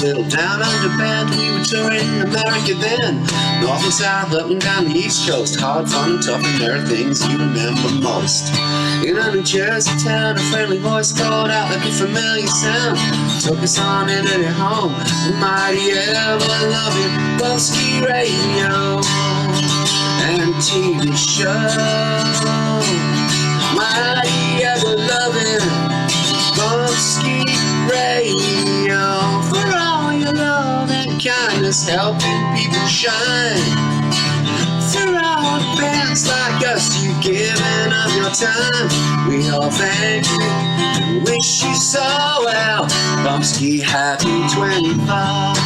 settled down under band. We were touring America then, north and south, up and down the East Coast. Hard, fun, and tough, and there are things you remember most. In a New Jersey town, a friendly voice called out like a familiar sound. Took us on into their home, the mighty ever-loving Bumpskey radio and TV show. Mighty ever-loving Bumpskey radio, for all your love and kindness, helping people shine. For all the bands like us, you've given up your time. We all thank you and wish you so well. Bumpskey, happy 25.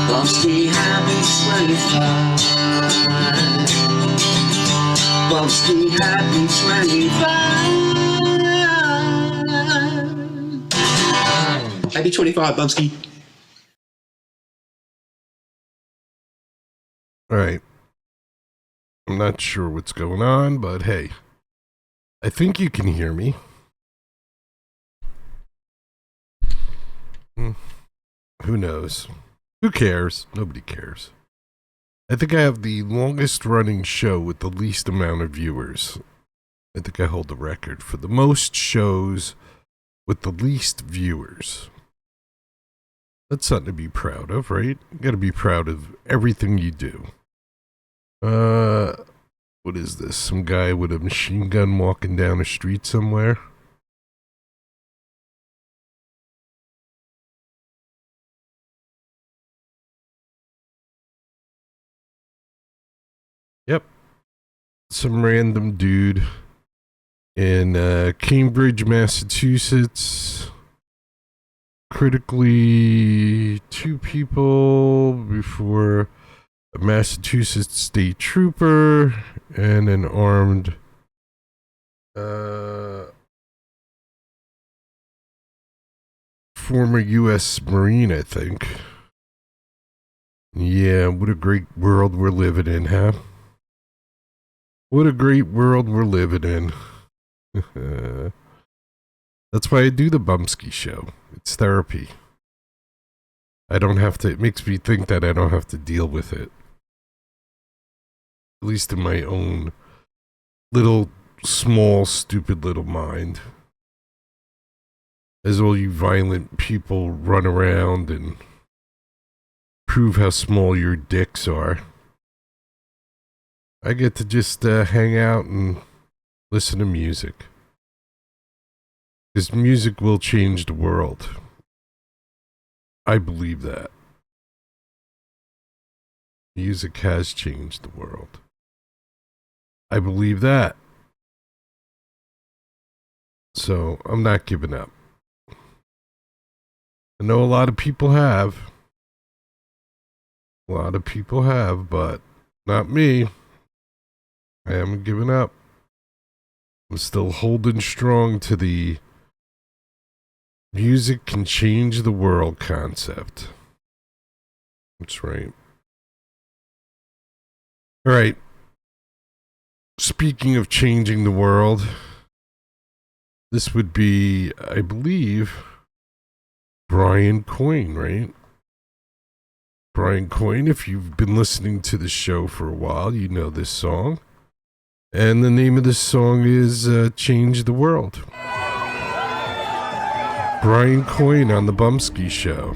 Bumpskey, happy 25. Bumpskey, happy 25. Happy 25, Bumpskey. All right. I'm not sure what's going on, but hey, I think you can hear me. Who knows? Who cares? Nobody cares. I think I have the longest running show with the least amount of viewers. I think I hold the record for the most shows with the least viewers. That's something to be proud of, right? You gotta be proud of everything you do. What is this? Some guy with a machine gun walking down a street somewhere? Yep. Some random dude in Cambridge, Massachusetts. Critically, 2 people before a Massachusetts state trooper and an armed former U.S. Marine, I think. Yeah, what a great world we're living in, huh? What a great world we're living in. That's why I do the Bumpskey show. It's therapy. I don't have to, it makes me think that I don't have to deal with it. At least in my own little, small, stupid little mind. As all you violent people run around and prove how small your dicks are. I get to just hang out and listen to music. Because music will change the world. I believe that. Music has changed the world. I believe that. So, I'm not giving up. I know a lot of people have. A lot of people have, but not me. I haven't given up. I'm still holding strong to the music can change the world concept. That's right. All right. Speaking of changing the world, this would be, I believe, Brian Coyne, right? Brian Coyne, if you've been listening to the show for a while, you know this song. And the name of this song is Change the World. Brian Coyne on the Bumpskey Show.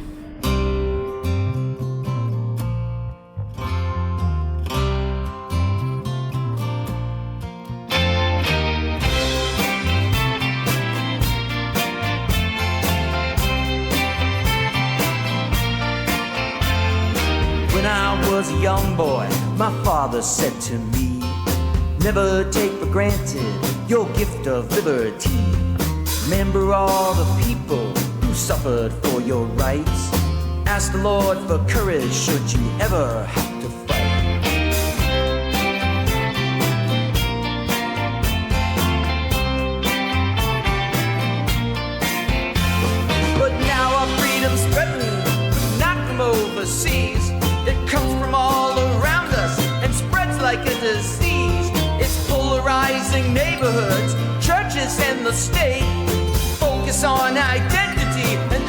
When I was a young boy, my father said to me, never take for granted your gift of liberty. Remember all the people who suffered for your rights. Ask the Lord for courage should you ever have to fight. But now our freedom's threatened, not from overseas. It comes from all around us and spreads like a disease. It's polarizing neighborhoods, churches and the state. Focus on identity and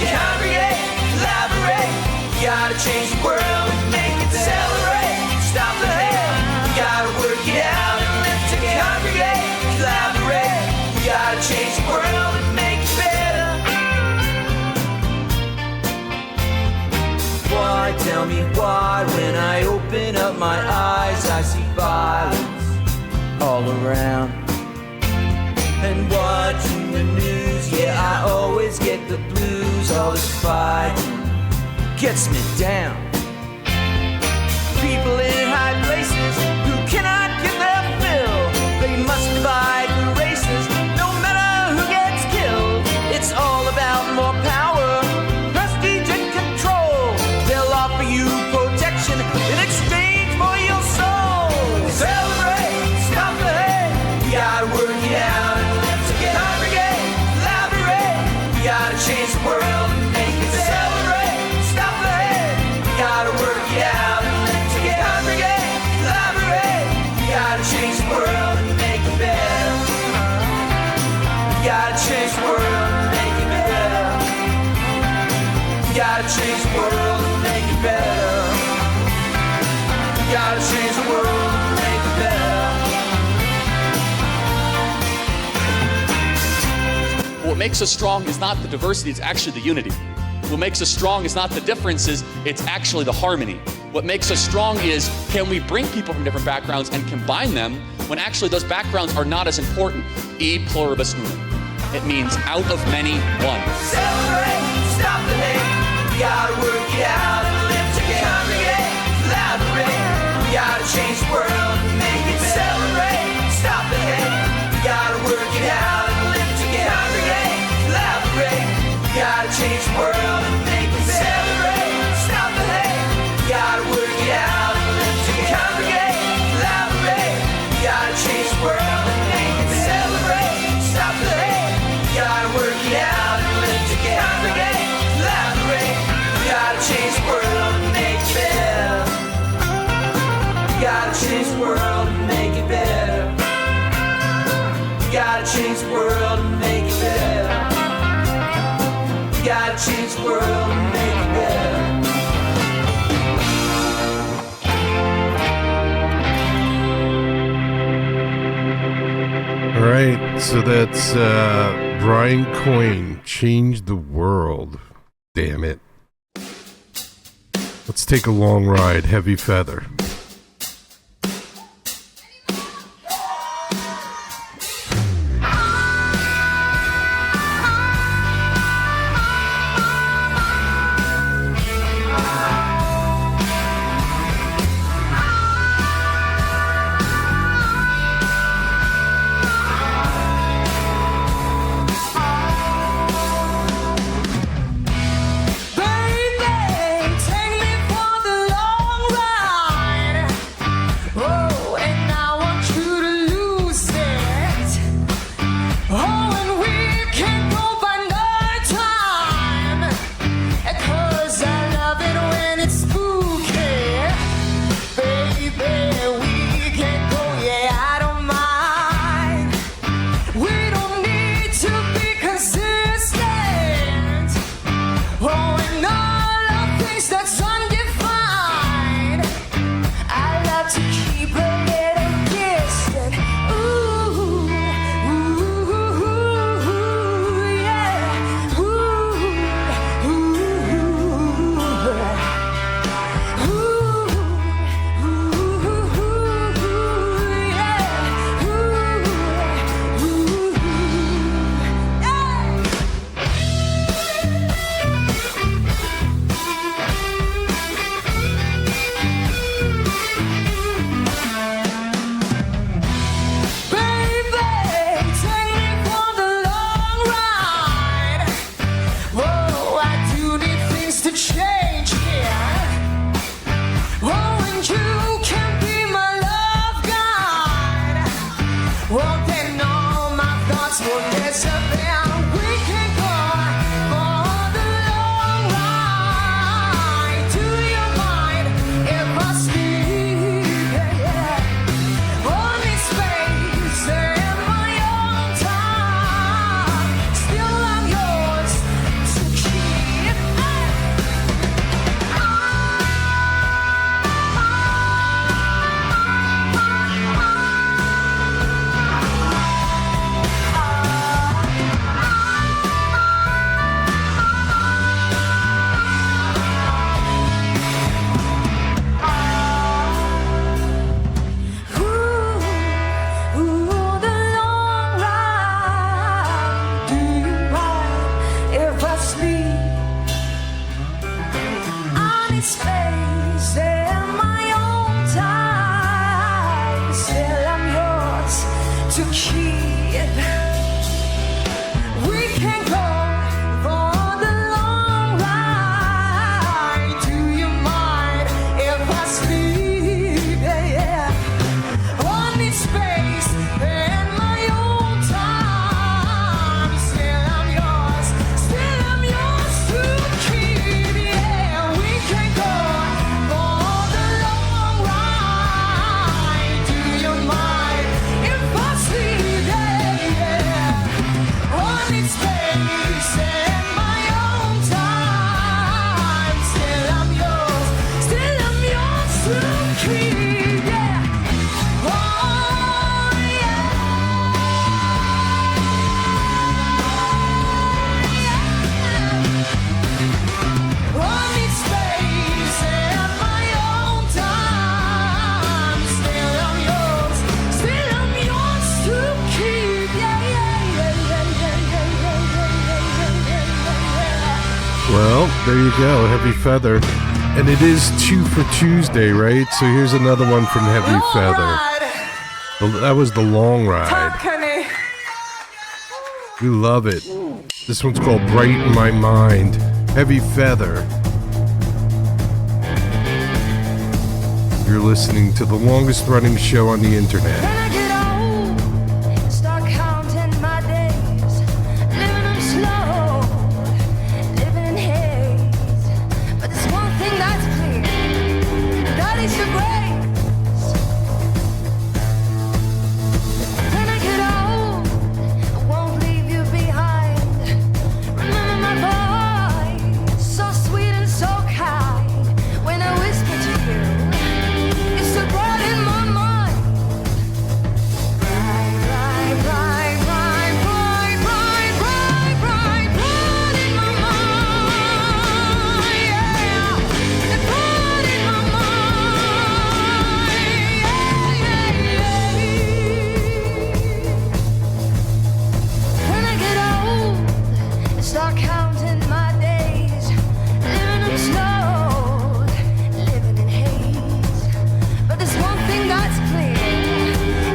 congregate, collaborate. We gotta change the world and make it celebrate. Stop the hate, we gotta work it out and live to congregate, collaborate. We gotta change the world and make it better. Why, tell me why, when I open up my eyes, I see violence all around. And watching the news, yeah, I always get the blues. All this fighting gets me down. People in high places who cannot get their fill, they must divide the races, no matter who gets killed. It's all about more power, prestige and control. They'll offer you protection in exchange for your soul. Celebrate, stop the hate, we gotta work it out and live to congregate, collaborate. We gotta change the world and make it celebrate. Stop the hate, we gotta work it out and live to congregate, collaborate. We gotta change the world and make it better. We gotta change the world and make it better. We gotta change the world and make it better. We gotta change the world and make it better. What makes us strong is not the diversity, it's actually the unity. What makes us strong is not the differences, it's actually the harmony. What makes us strong is, can we bring people from different backgrounds and combine them when actually those backgrounds are not as important? E pluribus unum. It means out of many, one. Celebrate, stop the hate. We gotta work it out and live to congregate, collaborate. We gotta change the world and make it celebrate. Stop the hate. We gotta work it out and live to congregate, collaborate. We gotta change the world and make it celebrate. Stop the hate. We gotta work it out and live to congregate, collaborate. We gotta change the world and make it celebrate. Stop the hate. We gotta work it out and live to congregate, collaborate. We gotta change the world and make it better. We gotta change the world and make it better. We gotta change the world and make it better. We gotta change the world and make it better. All right, so that's Brian Coyne, Change the World. Damn it. Let's take a long ride, Heavy Feather. space and my own time. Still I'm yours to keep. We can go for the long ride. Do you mind if I sleep? Yeah. On this space and my own time. Still I'm yours to keep. Yeah, we can go for the long ride. Do you mind if I sleep? Yeah. On this space and my own time. Still I'm yours to keep. Yeah. Oh, yeah. On this space and my own time. Still I'm yours to keep. Yeah, yeah, yeah, yeah, yeah, yeah. Well, there you go, Heavy Feather. And it is 2 for Tuesday, right? So here's another one from Heavy Feather. That was The Long Ride. We love it. This one's called Bright in My Mind. Heavy Feather. You're listening to the longest running show on the internet. When I get old, start counting my days, living them slow, living in haze. But there's one thing that's clear, that is your grace. When I get old, I won't leave you behind. Remember my voice, so sweet and so kind. When I whisper to you, it's so bright in my mind. Bright, bright, bright, bright, bright, bright, bright, bright, bright in my mind. Yeah, it's bright in my mind. Yeah, yeah, yeah. When I get old, I start counting my days, living them slow, living in haze. But there's one thing that's clear,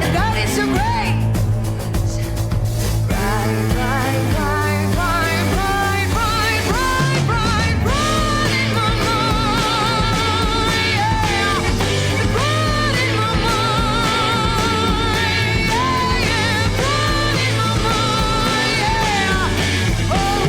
and that is your grace. Bright, bright, bright, bright, bright, bright, bright, bright, bright in my mind. Yeah, it's bright in my mind. Yeah, yeah, bright in my mind. Yeah. Oh.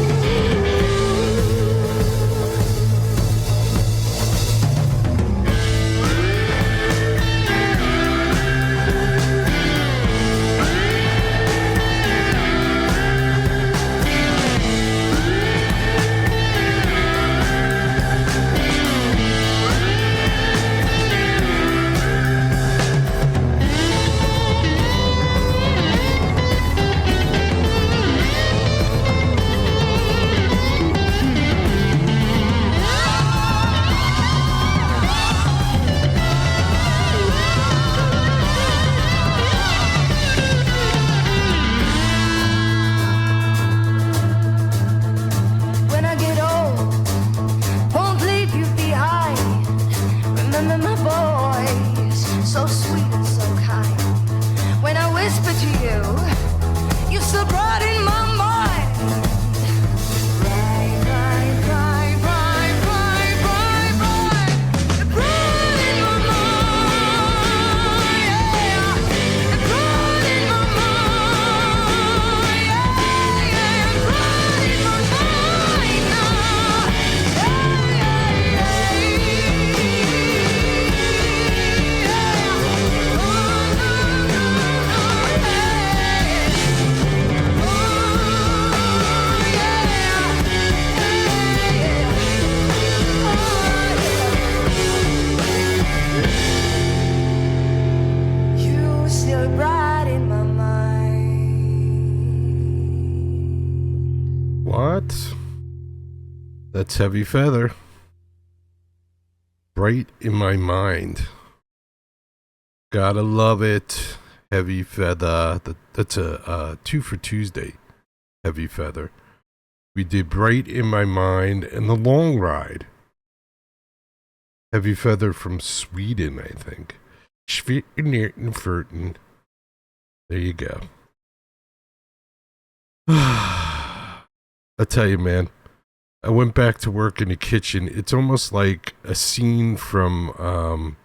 When I get old, won't leave you behind. Remember my voice, so sweet and so kind. When I whisper to you, you're so bright in my mind. Bright, bright, bright, bright, bright, bright, bright, bright in my mind. Yeah, bright in my mind. Yeah, yeah, bright in my mind now. Yeah, yeah, You still bright in my mind. What? That's Heavy Feather. Bright in My Mind. Gotta love it. Heavy Feather. That's a 2 for Tuesday. Heavy Feather. We did Bright in My Mind and The Long Ride. Heavy Feather from Sweden, I think. Schwitten. There you go. I tell you, man, I went back to work in the kitchen. It's almost like a scene from,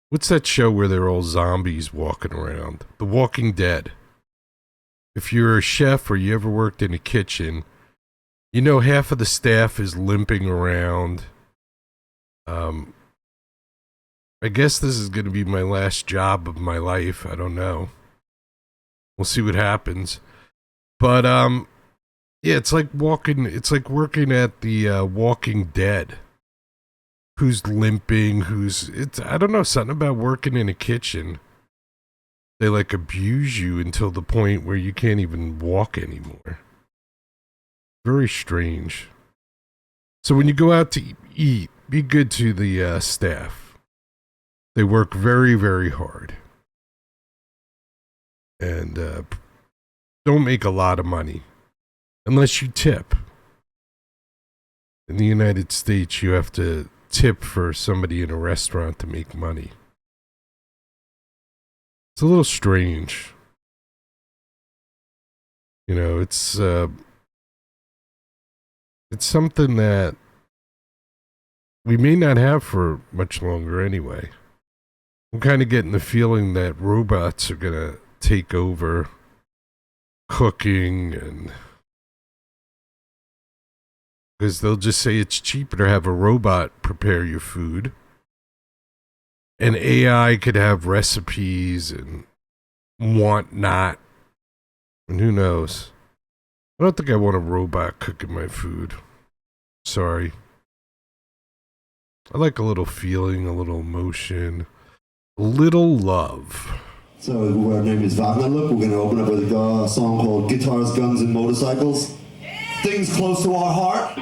what's that show where they're all zombies walking around? The Walking Dead. If you're a chef or you ever worked in a kitchen, you know half of the staff is limping around. I guess this is going to be my last job of my life. I don't know. We'll see what happens. But, yeah, it's like working at the Walking Dead. Who's limping, I don't know, something about working in a kitchen. They like abuse you until the point where you can't even walk anymore. Very strange. So when you go out to eat, be good to the staff. They work very, very hard. And don't make a lot of money. Unless you tip. In the United States, you have to tip for somebody in a restaurant to make money. It's a little strange. You know, it's something that we may not have for much longer anyway. I'm kind of getting the feeling that robots are going to take over cooking, and because they'll just say it's cheaper to have a robot prepare your food. And AI could have recipes and whatnot. And who knows? I don't think I want a robot cooking my food. Sorry. I like a little feeling, a little emotion, a little love. So our name is Wagner. Look, we're going to open up with a song called Guitars, Guns, and Motorcycles. Things close to our heart.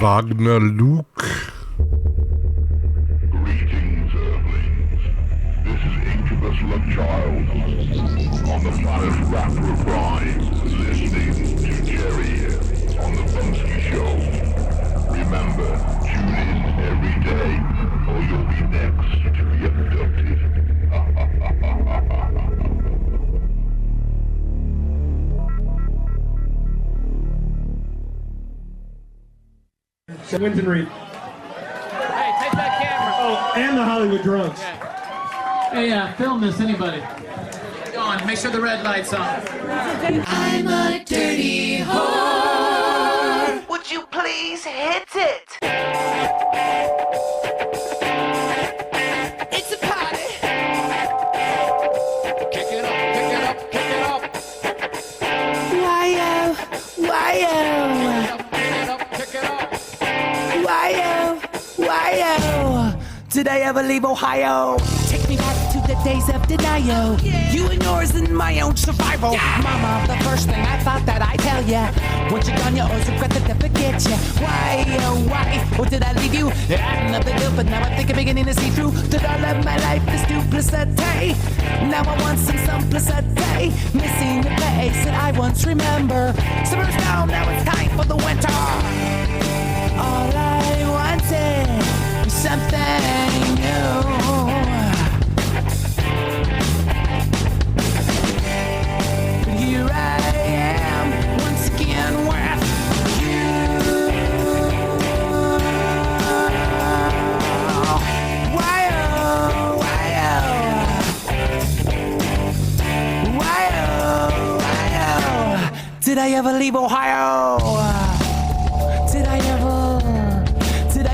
Wagner Luke. Greetings, Earthlings. This is Incubus Lovechild on the planet Rapper Prime, listening to Jerry on the Bumpskey Show. Remember, tune in every day, or you'll be next to be abducted. Winton Reed. Hey, take that camera. Oh, and the Hollywood Drunks. Hey, film this, anybody. Go on, make sure the red light's on. I'm a dirty whore. Would you please hit it? It's a party. Kick it up, kick it up, kick it up. Why-oh, why-oh, Kick it up, kick it up. why-oh, why-oh. Did I ever leave Ohio? Take me back to the days of denial. You and yours and my own survival. Mama, the first thing I thought that I'd tell ya. Once you're gone, you always regret that I forget ya. Why, oh why, or did I leave you? I'm nothing new, but now I think I'm beginning to see through that all of my life is duplicity. Now I want some simplicity. Missing the place that I once remember. Summer's down, now it's time for the winter. All I wanted was something new. But here I am, once again with you. Why-oh, why-oh. Why-oh, why-oh. Did I ever leave Ohio? Did I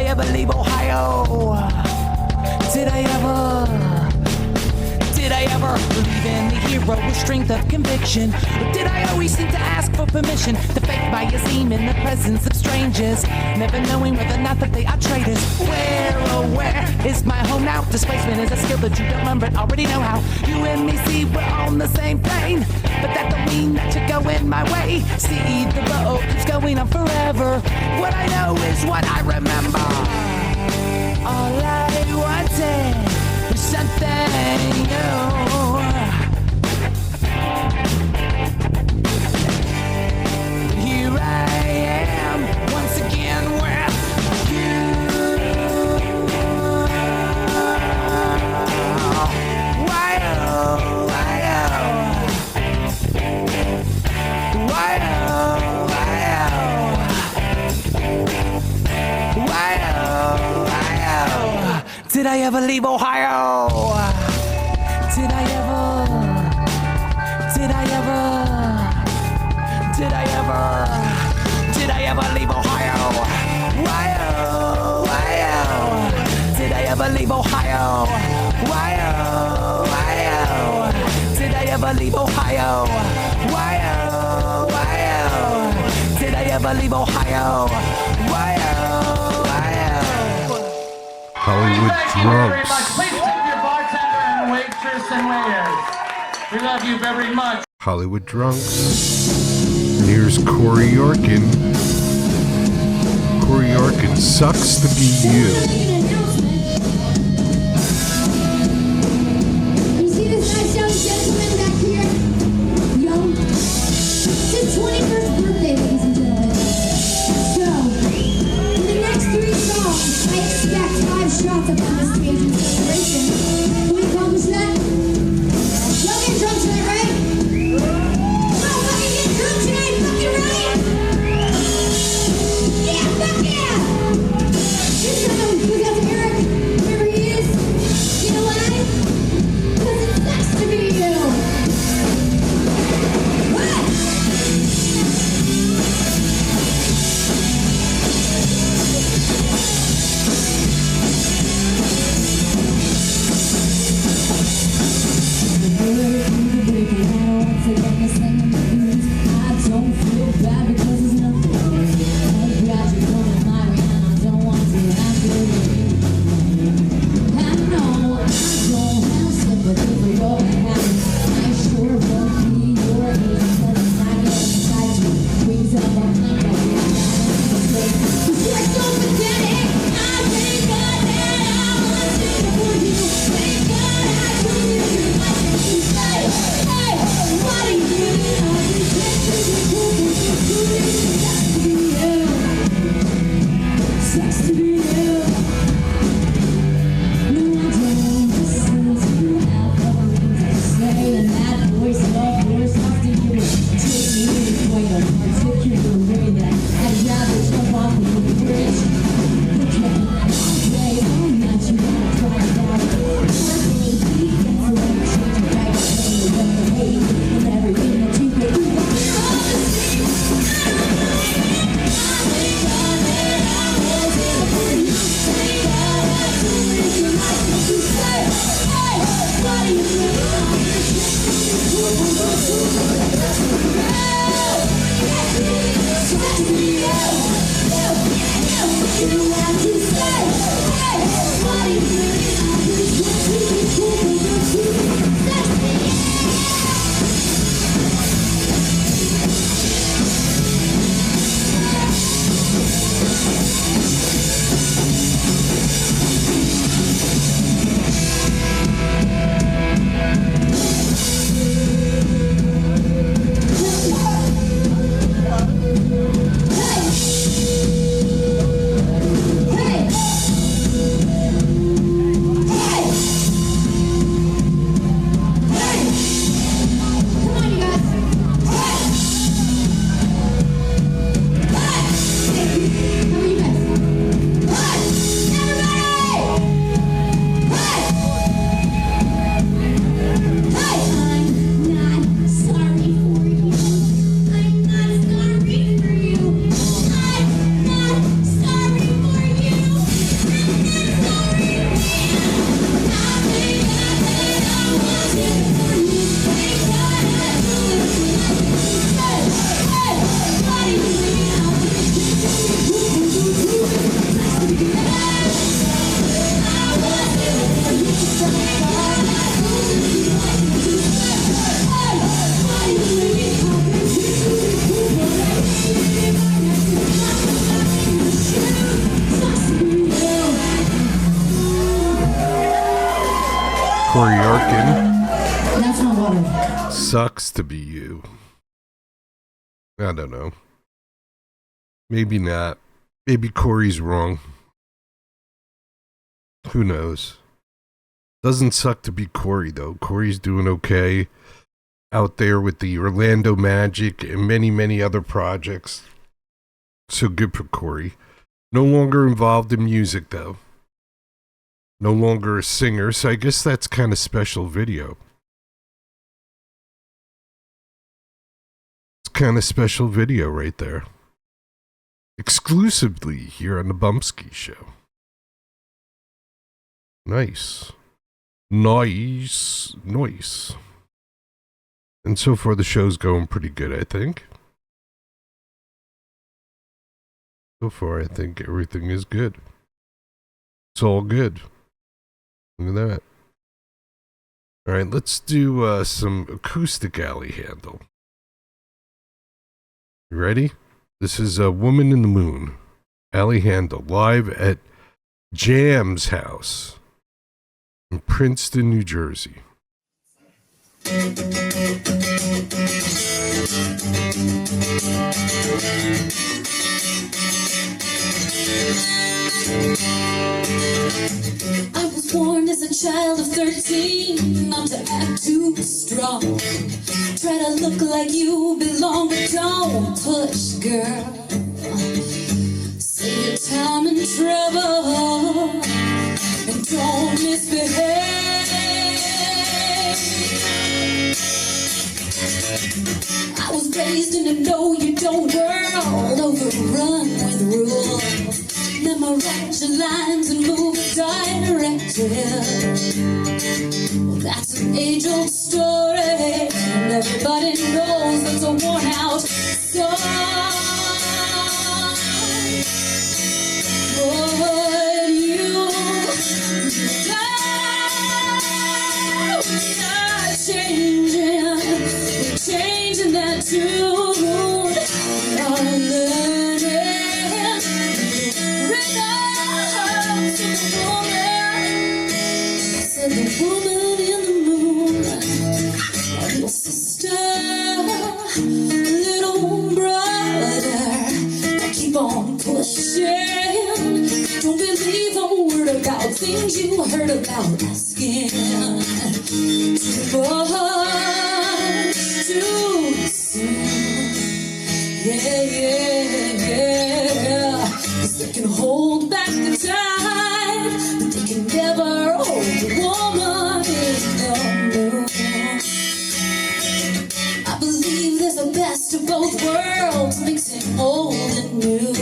ever leave Ohio? Did I ever believe in the hero with strength of conviction? Or did I always need to ask for permission to fake my esteem in the presence of strangers, never knowing whether or not that they are traitors? Where, oh where is my home now? Displacement is a skill that you don't learn but already know how. You and me see we're on the same plane, but that don't mean that you're going my way. See, the road keeps going on forever. What I know is what I remember. All I wanted was something new. Here I am, once again with you. Why-oh, why-oh. Why-oh, why-oh. Why-oh, why-oh. Did I ever leave Ohio? Did I ever? Did I ever? Did I ever? Did I ever leave Ohio? Why-oh, why-oh. Did I ever leave Ohio? Why-oh, why-oh. Did I ever leave Ohio? Why-oh, why-oh. Did I ever leave Ohio? Why-oh, why-oh. Hollywood Thank you very much. Drunks. Please tip your bartender and waitress and waiters. We love you very much. Hollywood Drunks. And here's Corey Yorkin. Corey Yorkin, sucks to be you. You see this nice young gentleman back here? Young? It's his 21st birthday, ladies and gentlemen. So, in the next 3 songs, I expect 5 shots up on the stage in celebration. Can we accomplish that? Y'all get drunk tonight, right? Y'all fucking get drunk tonight, fucking right? Yeah, fuck yeah! Just so we got Corey Arkin. That's not water. Sucks to be you. I don't know. Maybe not. Maybe Corey's wrong. Who knows? Doesn't suck to be Corey, though. Corey's doing okay out there with the Orlando Magic and many, many other projects. So good for Corey. No longer involved in music, though. No longer a singer, so I guess that's kind of special video. It's kind of special video right there. Exclusively here on the Bumpskey Show. Nice. Nice. Nice. And so far the show's going pretty good, I think. So far I think everything is good. It's all good. Look at that. Alright, let's do some acoustic alley handle. You ready? This is a Woman in the Moon. Alley Handle, live at Jam's house in Princeton, New Jersey. I was born as a child of 13, not to act too strong. Try to look like you belong, but don't push, girl. Save your time and trouble, and don't misbehave. I was raised in a know-you-don't world, overrun with rules. Memorize your lines and move directed. Well, that's an age-old story, and everybody knows it's a worn-out song. But you are changing that tune. I'm learning. Said the woman in the moon, little sister, little brother, now keep on pushing. Don't believe a word about things you heard about asking too much too soon. Yeah. 'Cause they can hold back the time, but they can never hold the woman in the moon. I believe there's a best of both worlds, mixing old and new.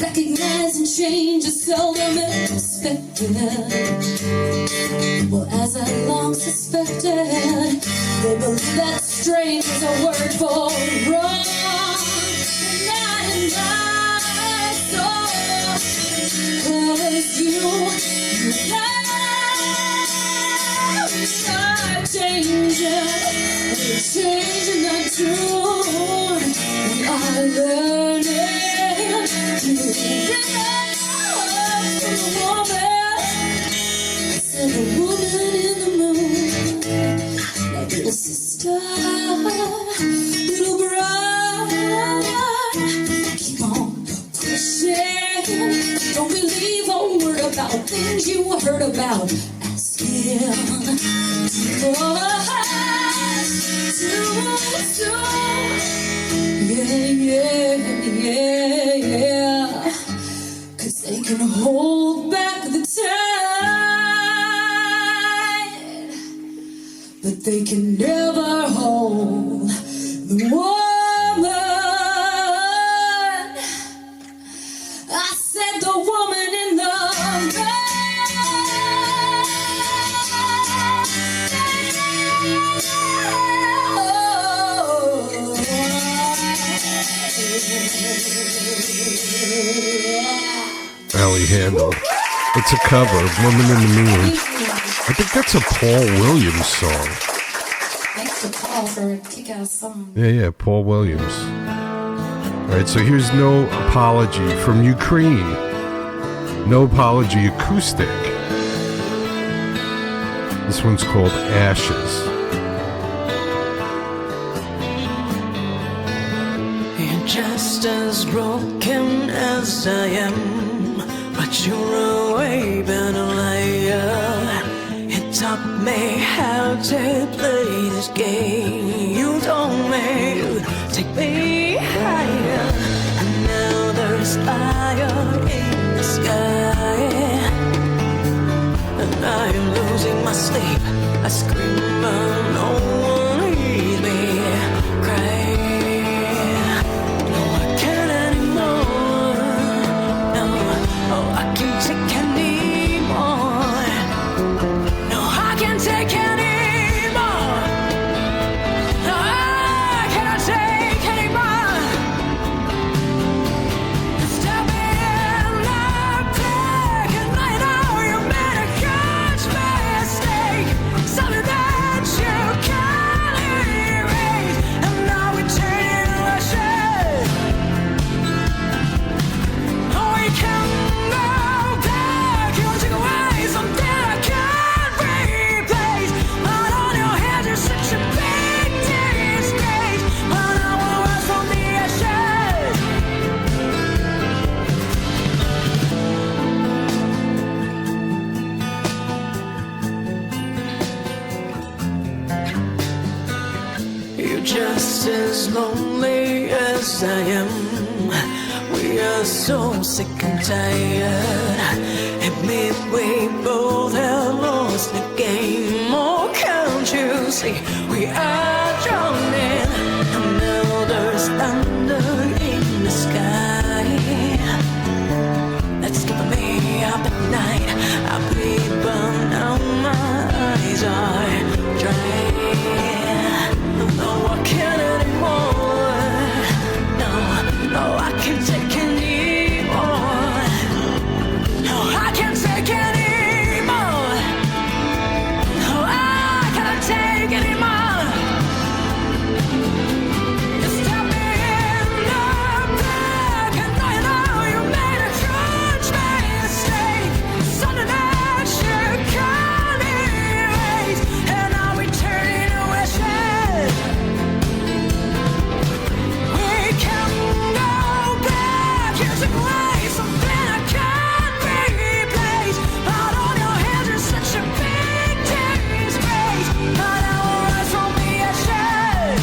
Recognizing change is seldom expected. Well, as I long suspected, they believe that's strange is a word for wrong. Not in my soul. 'Cause you are changing the tune. We are learning to love the woman. I said the woman in the moon, like little sister, little brother. Keep on pushing. Don't believe a word about things you heard about. Ask him. Yeah. 'Cause they can hold back the tide, but they can never hold the woman. I said the woman in the Allie Handel. It's a cover of Woman in the Moon. I think that's a Paul Williams song. Thanks to Paul for a kick-ass song. Yeah, Paul Williams. All right, so here's No Apology from Ukraine. No Apology acoustic. This one's called Ashes. You're just as broken as I am, but you're a way better liar. It taught me how to play this game. You told me you'd take me higher, and now there's fire in the sky, and I'm losing my sleep. I scream, but no one hears me cry. No, I can't anymore. No, oh, I can't take anymore. No, I can't take anymore. No, I can't take anymore. Stop in the back, and I know you made a huge mistake. Something that you can't erase, and now we're turning to ashes. Oh, we can't go back. You took away something I can't replace. But on your hands, you're such a big disgrace. But I will rise from the ashes. You're just as lonely as I am. We are so sick and tired. Admit we both have lost the game. Oh, can't you see we are drowning? And now there's thunder in the sky that's keeping me up at night. I bleed, but now my eyes are dry. No, I can't anymore. No, I can't take anymore. No, I can't take anymore. No, I can't take anymore. You stab me in the back, and I know you made a huge mistake. Something that you can't erase, and now we turn into ashes. We can't go back. You took away something I can't replace. Out on your hands, you're such a big disgrace. But I will rise from the ashes.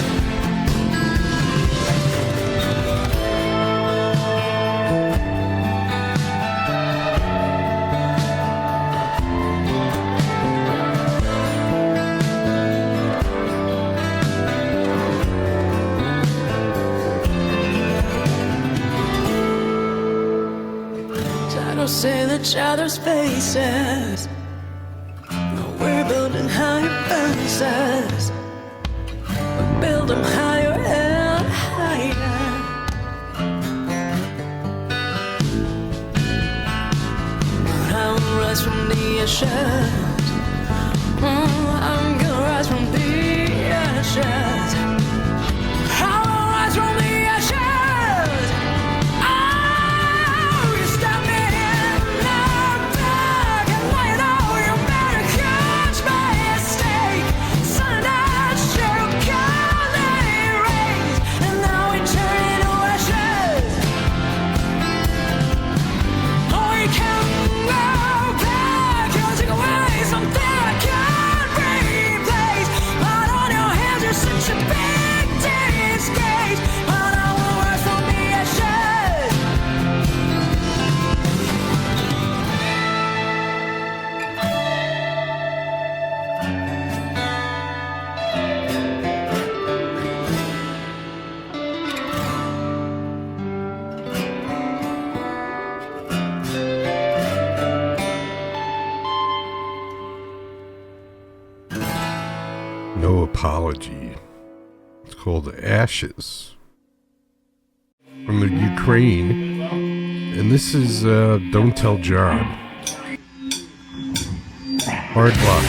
Shadows say each other's faces. We're building higher fences. We're hold them higher and higher. I'll rise from the ashes. I'm gonna rise from the ashes. I'll rise from the ashes. Oh, you stop me in the back, and now you know you better catch my mistake. Sunlight should come and rains, and now we turn into ashes. Oh, you can't go back, you'll take away something I can't replace. But on your hands you're such a big disgrace. But I will rise from the ashes. No Apology. It's called Ashes. From the Ukraine. And this is Don't Tell John. Hard Luck.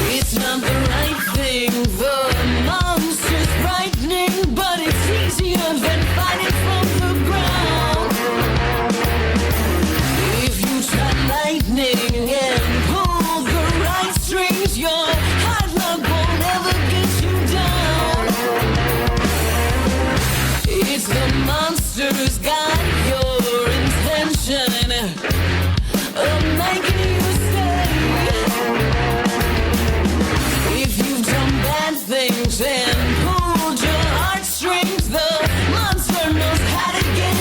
It's not the right thing, the monster's frightening, but it's easier than fighting from the ground. If you try lightning and pull the right strings, your hard luck won't ever get you down. It's the monster's got your intention of making you stay. If you've done bad things and pulled your heartstrings, the monster knows how to get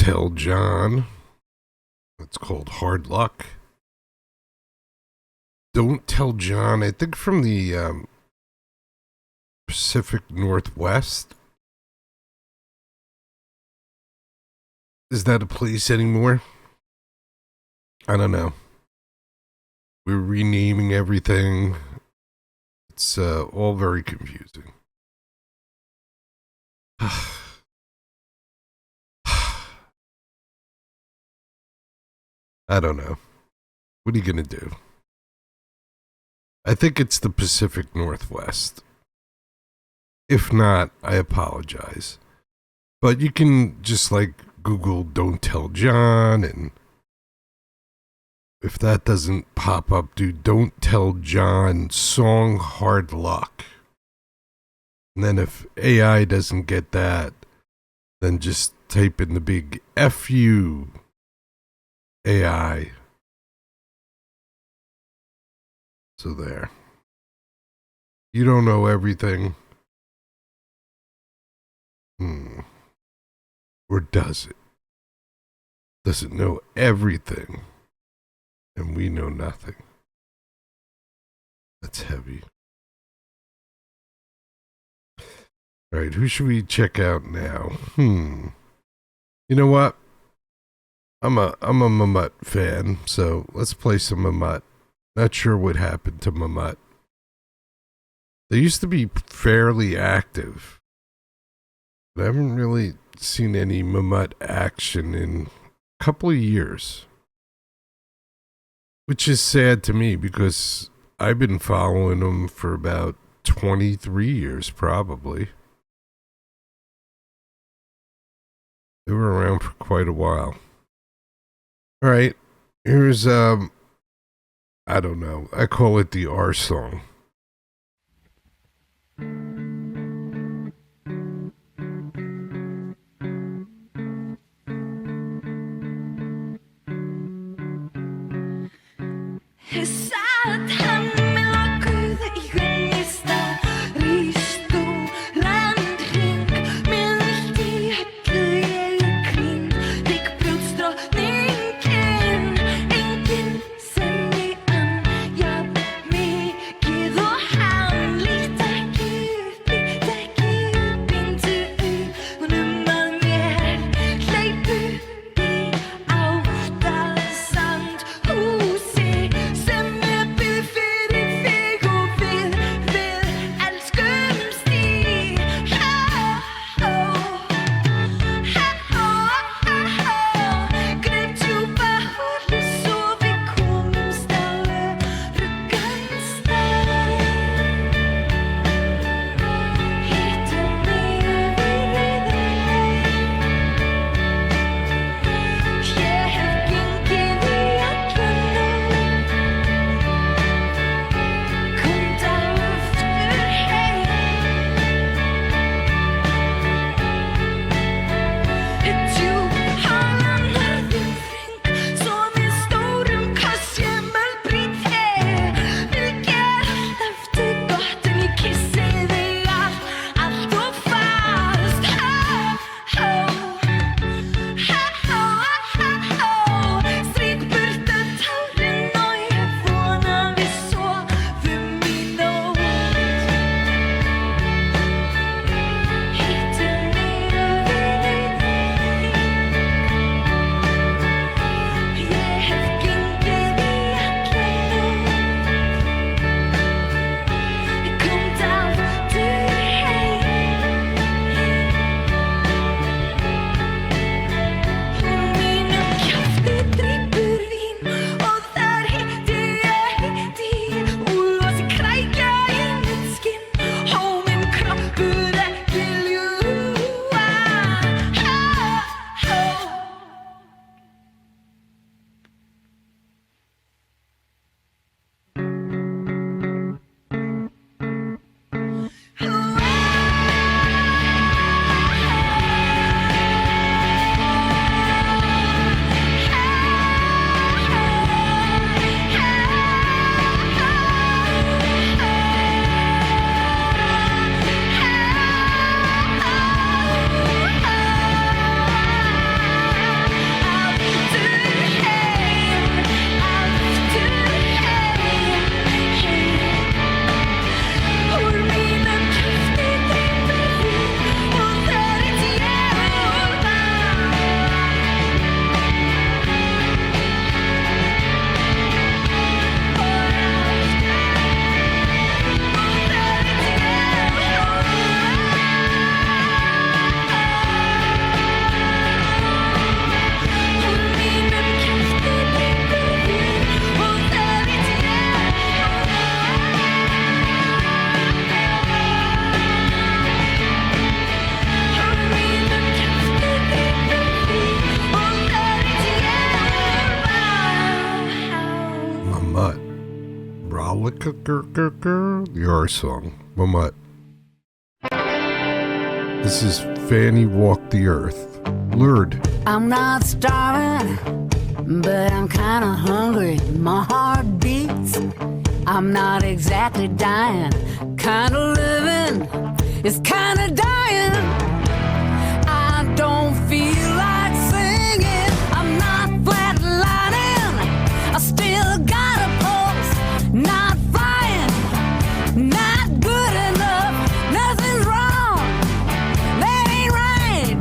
Tell John. It's called Hard Luck. Don't Tell John, I think from the Pacific Northwest. Is that a place anymore? I don't know. We're renaming everything. It's all very confusing. I don't know. What are you going to do? I think it's the Pacific Northwest. If not, I apologize. But you can just like Google Don't Tell John, and if that doesn't pop up, do Don't Tell John song Hard Luck. And then if AI doesn't get that, then just type in the big FU AI. So there. You don't know everything. Or does it? Does it know everything? And we know nothing. That's heavy. All right, who should we check out now? You know what? I'm a Mamut fan, so let's play some Mamut. Not sure what happened to Mamut. They used to be fairly active. But I haven't really seen any Mamut action in a couple of years. Which is sad to me because I've been following them for about 23 years, probably. They were around for quite a while. All right, here's, I don't know. I call it the R song. The R song. What? This is Fanny Walk the Earth. Lured. I'm not starving, but I'm kinda hungry. My heart beats. I'm not exactly dying. Kinda living is kinda dying. I don't feel like singing. I'm not flatlining. I still got a pulse. Not flying. Not good enough. Nothing's wrong. That ain't right.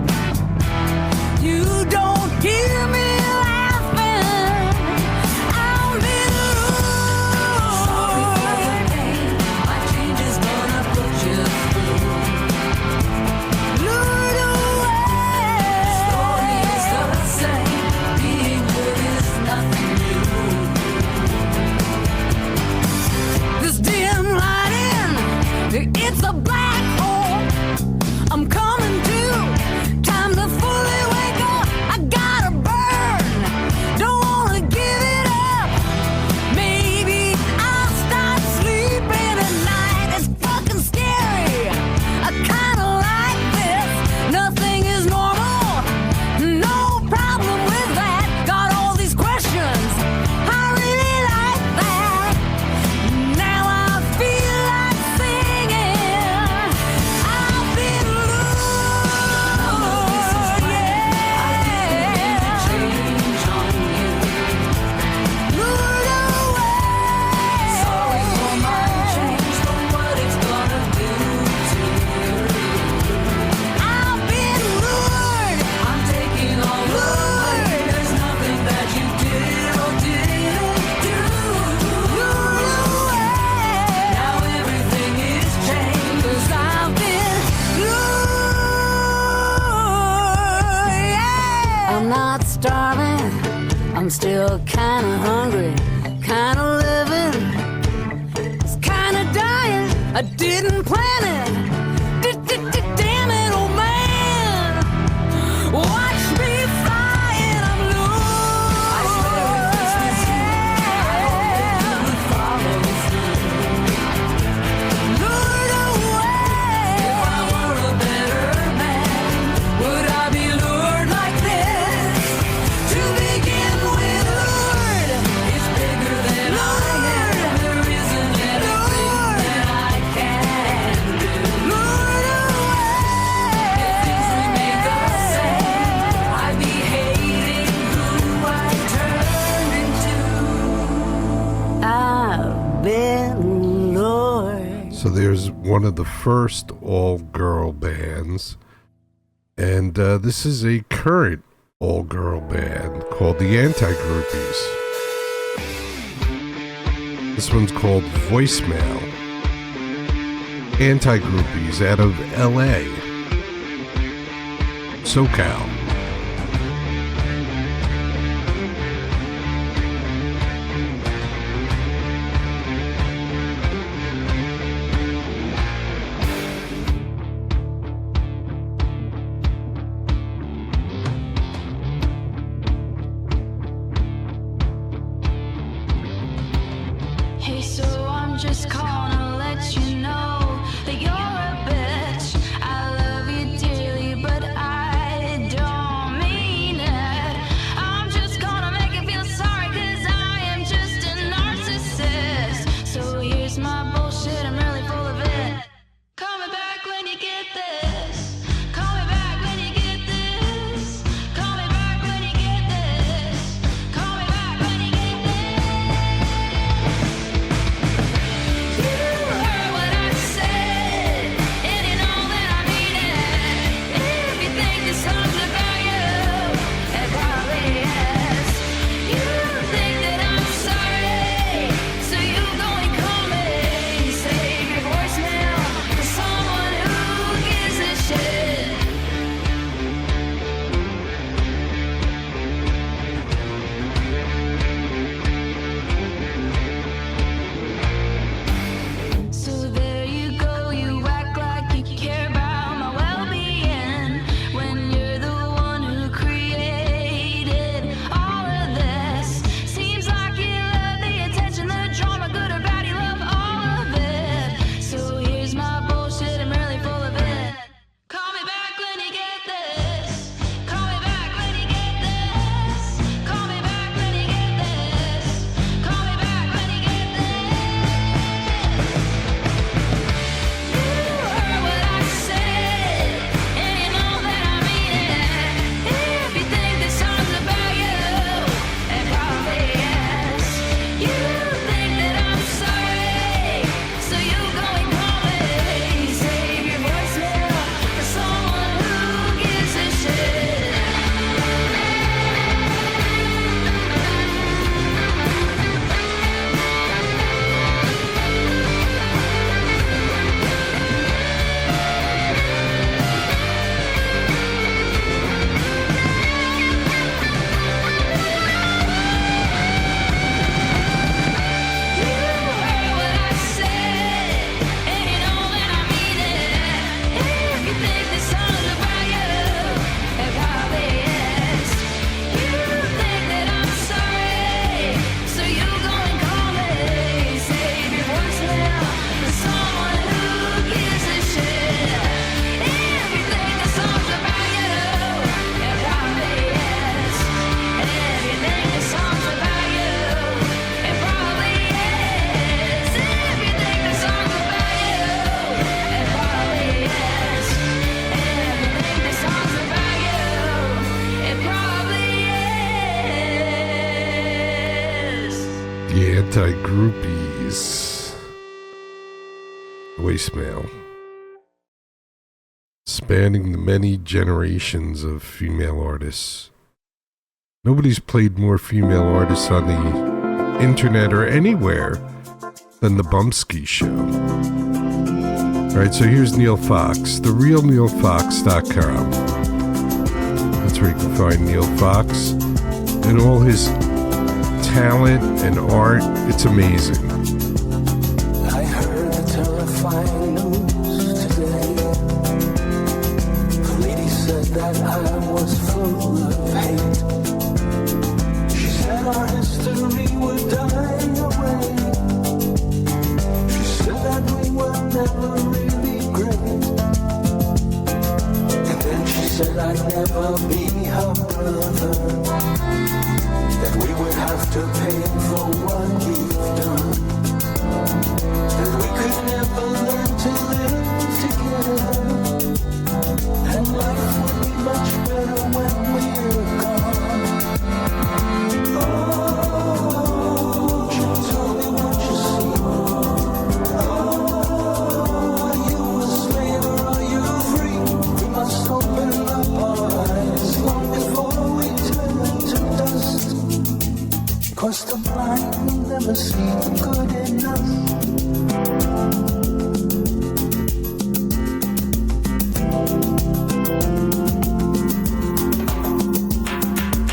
You don't hear me laughing. I'm been sorry for the pain. My change is gonna put you through. Lured away. Story is the same. Being good is nothing new. This dim lighting, it's a black hole. I'm coming to. Time to fully wake up. I gotta burn. Don't wanna give it up. Maybe I'll start sleeping at night. It's fucking scary. I kinda like this. Nothing is normal. No problem with that. Got all these questions. I really like that. Now I feel like singing. I've been lured, yeah. Change on you. Lured away. Sorry for my change, for what it's gonna do to you. I've been lured. I'm taking all lured. There's nothing that you did or didn't do. Lured away. Now everything is changed. 'Cause I've been lured, yeah. I'm not starving. I'm still kinda hungry. Kinda living. It's kinda dying. I didn't plan it. Damn it, oh man. Watch me flying. I'm lured. I swear if this was you, I hope that you would follow through. Lured away. If I were a better man, would I be lured like this? To begin with, lured is bigger than I am. There isn't anything that I can do. Lured away. If things remain the same, I'd be hating who I turned into. I've been lured. So there's one of the first all-girl bands, and this is a current all-girl band called the Anti-Groupies. This one's called Voicemail. Anti-Groupies out of LA, SoCal. Hey, so I'm just calling to let you know that you're a bitch. I love you dearly, but I don't mean it. I'm just gonna make you feel sorry, 'cause I am just a narcissist. So here's my bullshit, I'm really full of it. Call me back when you get this. Call me back when you get this. Call me back when you get this. Call me back when you get this. Anti-groupies. Voicemail. Spanning the many generations of female artists. Nobody's played more female artists on the internet or anywhere than the Bumpskey Show. Alright, so here's Neil Fox, therealneilfox.com. That's where you can find Neil Fox and all his talent and art. It's amazing. I heard the terrifying news today. The lady said that I was full of hate. She said our history would die away. She said that we were never really great. And then she said I'd never be her brother. That we would have to pay for what we've done. That we could never learn to live together. And life would be much better when we're gone. Oh, you tell me what you see. Oh, are you a slave or are you free? We must open up our eyes long before we turn to dust. 'Cause the blind will never see the good in us.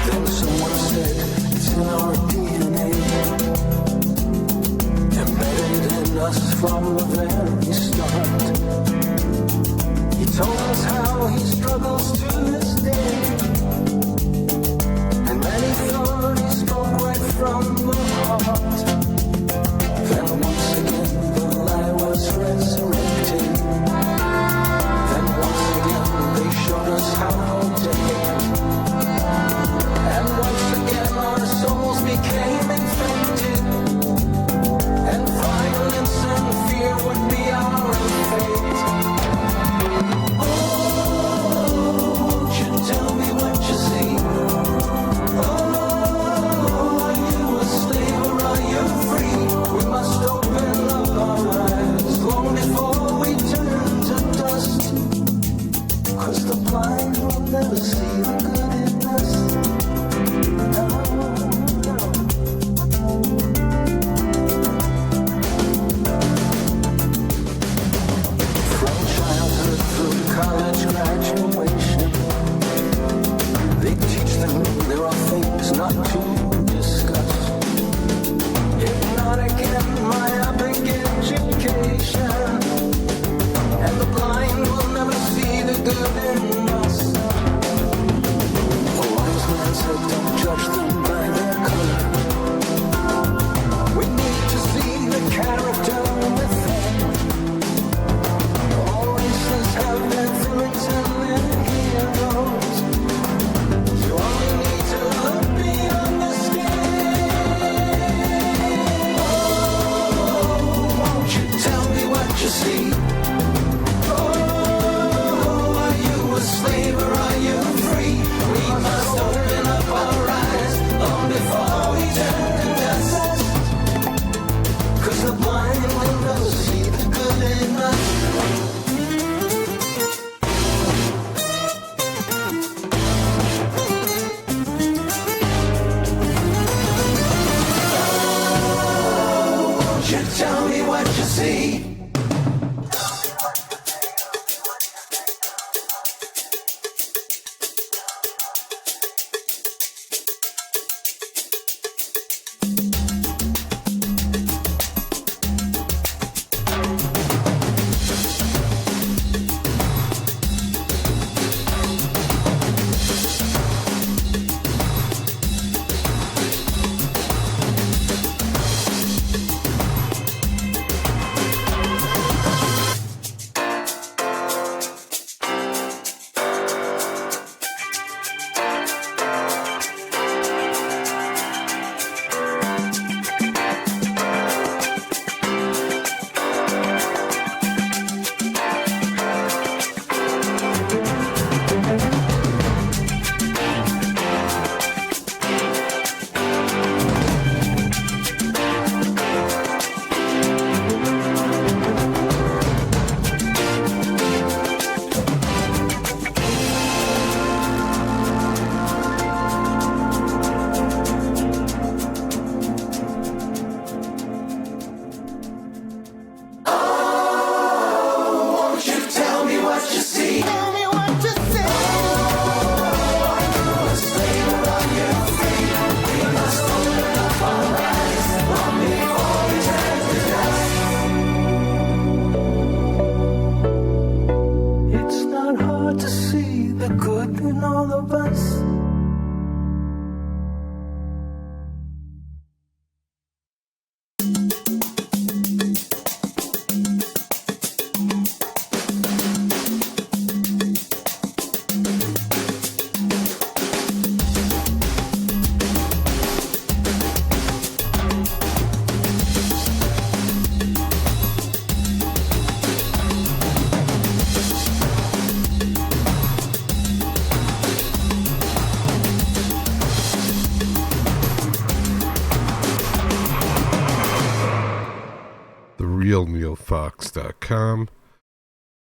Then someone said it's in our DNA, embedded in us from the very start. He told us how he struggles to this day. And many thought he spoke right from the heart. Then once again the lie was resurrected. Then once again they showed us how to hate. And once again our souls became infected. And violence and fear would be our fate. Oh, won't you tell me what you see? Blind will never see the good in us. No, no. From childhood through college graduation, they teach them there are things not to discuss. Hypnotic and myopic education, and the blind will never see the good in us. A wise man said, don't judge them by their color. We need to see the character within. All races have their villains and their heroes. You only need to look beyond the skin. Oh, won't you tell me what you see? Slave or are you free? We must open up our eyes long before we turn to dust. 'Cause the blind will never see the good in us. Oh, won't you tell me what you see? therealneilfox.com.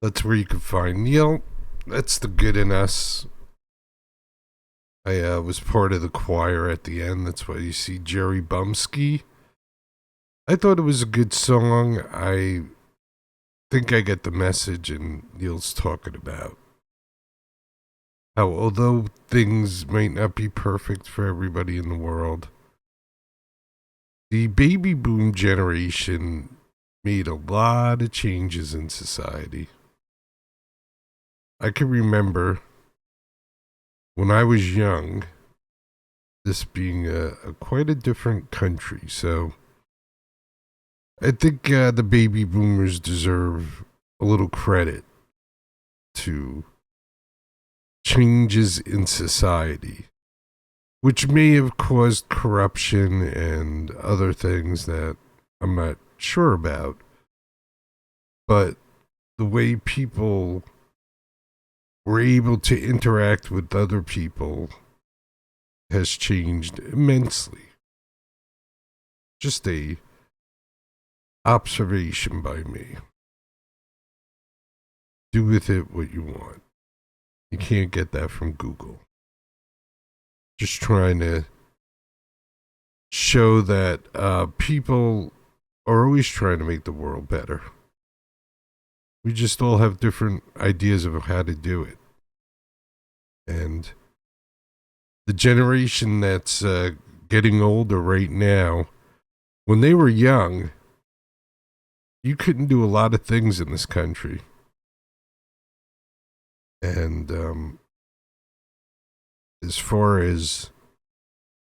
That's where you can find Neil. That's the good in us. I was part of the choir at the end. That's why you see Jerry Bumpskey. I thought it was a good song. I think I get the message, and Neil's talking about how although things might not be perfect for everybody in the world, the baby boom generation made a lot of changes in society. I can remember when I was young, this being a quite a different country. So I think the baby boomers deserve a little credit to changes in society, which may have caused corruption and other things that I'm not sure about. But the way people were able to interact with other people has changed immensely. Just a observation by me. Do with it what you want. You can't get that from Google. Just trying to show that people are always trying to make the world better. We just all have different ideas of how to do it. And the generation that's getting older right now, when they were young, you couldn't do a lot of things in this country. And as far as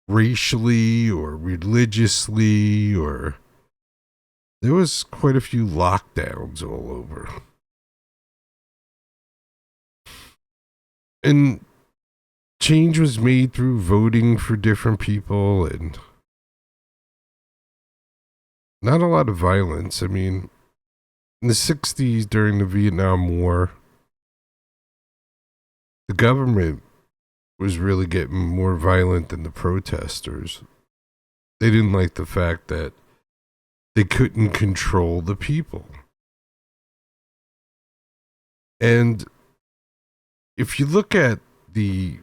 racially or religiously, or there was quite a few lockdowns all over. And change was made through voting for different people and not a lot of violence. I mean, in the 60s during the Vietnam War, the government was really getting more violent than the protesters. They didn't like the fact that they couldn't control the people. And if you look at the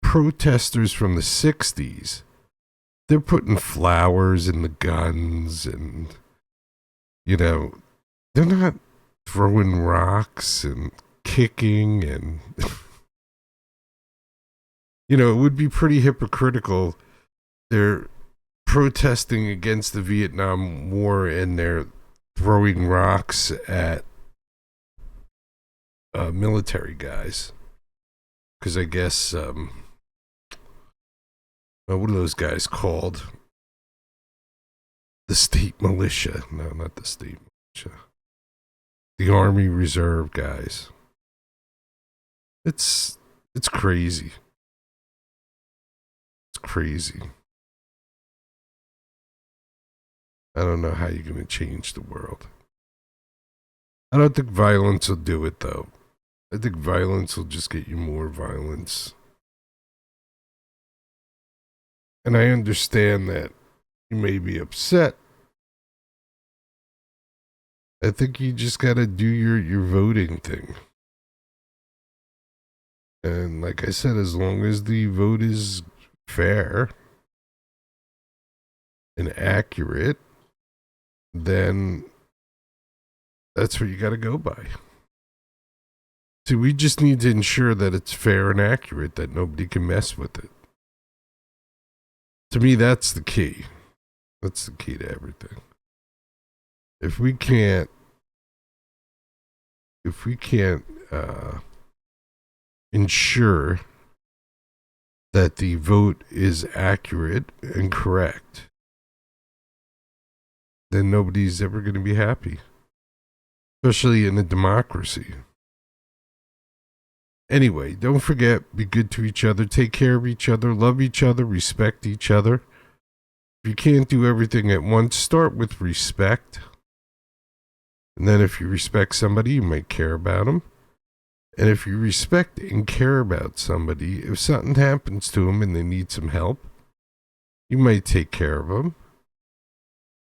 protesters from the 60s, they're putting flowers in the guns and, you know, they're not throwing rocks and kicking and, you know, it would be pretty hypocritical. They're protesting against the Vietnam War and they're throwing rocks at military guys. Because I guess, what are those guys called? The state militia. No, not the state militia. The Army Reserve guys. It's crazy. It's crazy. I don't know how you're going to change the world. I don't think violence will do it, though. I think violence will just get you more violence. And I understand that you may be upset. I think you just got to do your voting thing. And like I said, as long as the vote is fair and accurate, then that's what you got to go by. See, we just need to ensure that it's fair and accurate, that nobody can mess with it. To me, that's the key. That's the key to everything. If we can't ensure that the vote is accurate and correct, then nobody's ever going to be happy, especially in a democracy. Anyway, don't forget, be good to each other, take care of each other, love each other, respect each other. If you can't do everything at once, start with respect. And then if you respect somebody, you might care about them. And if you respect and care about somebody, if something happens to them and they need some help, you might take care of them.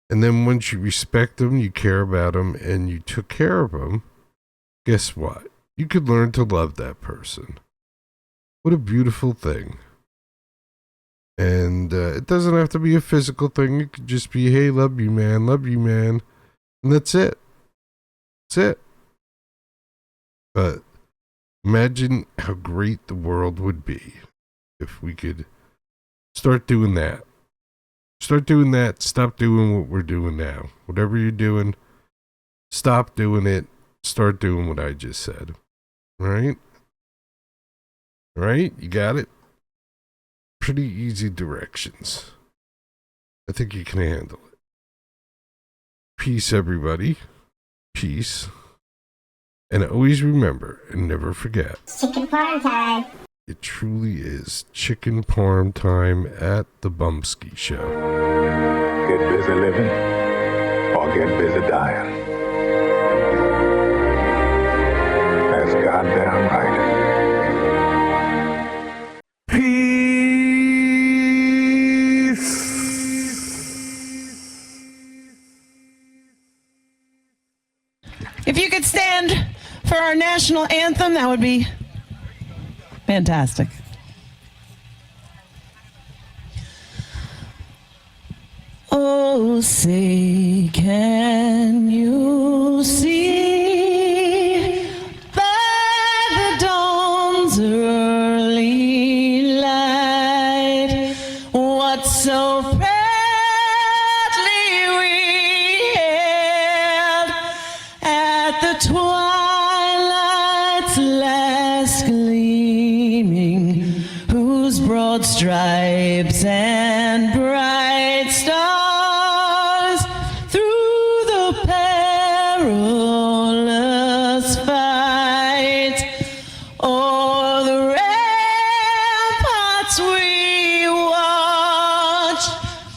And then once you respect them, you care about them, and you took care of them, guess what? You could learn to love that person. What a beautiful thing. And it doesn't have to be a physical thing. It could just be, hey, love you, man. And that's it. That's it. But imagine how great the world would be if we could start doing that. Start doing that. Stop doing what we're doing now. Whatever you're doing, stop doing it. Start doing what I just said. Right? Right? You got it? Pretty easy directions. I think you can handle it. Peace, everybody. Peace. And always remember and never forget. Chicken parm time. It truly is chicken parm time at the Bumpskey Show. Get busy living or get busy dying. That's goddamn right. If you could stand for our national anthem, that would be fantastic. Oh, say, can you see by the dawn's early light what so proudly we hailed at the twilight's last gleaming, whose broad stripes and bright stars through the perilous fight o'er the ramparts we watched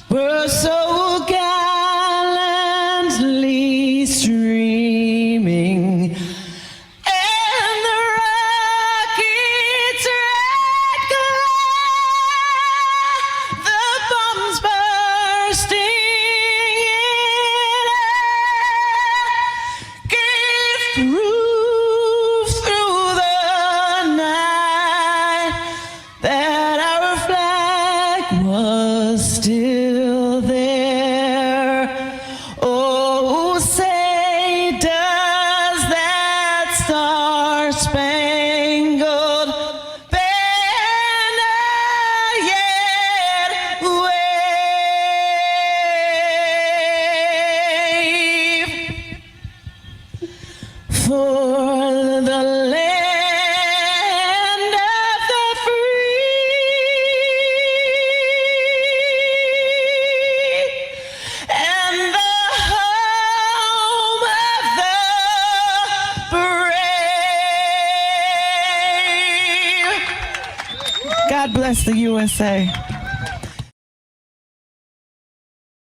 were so gallantly streaming, and the rocket's red glare, the bombs bursting in air, gave proof through the night that our flag was still there. Oh, say, does that star-spangled banner yet wave for the land of the free and the home of the brave? God bless the USA.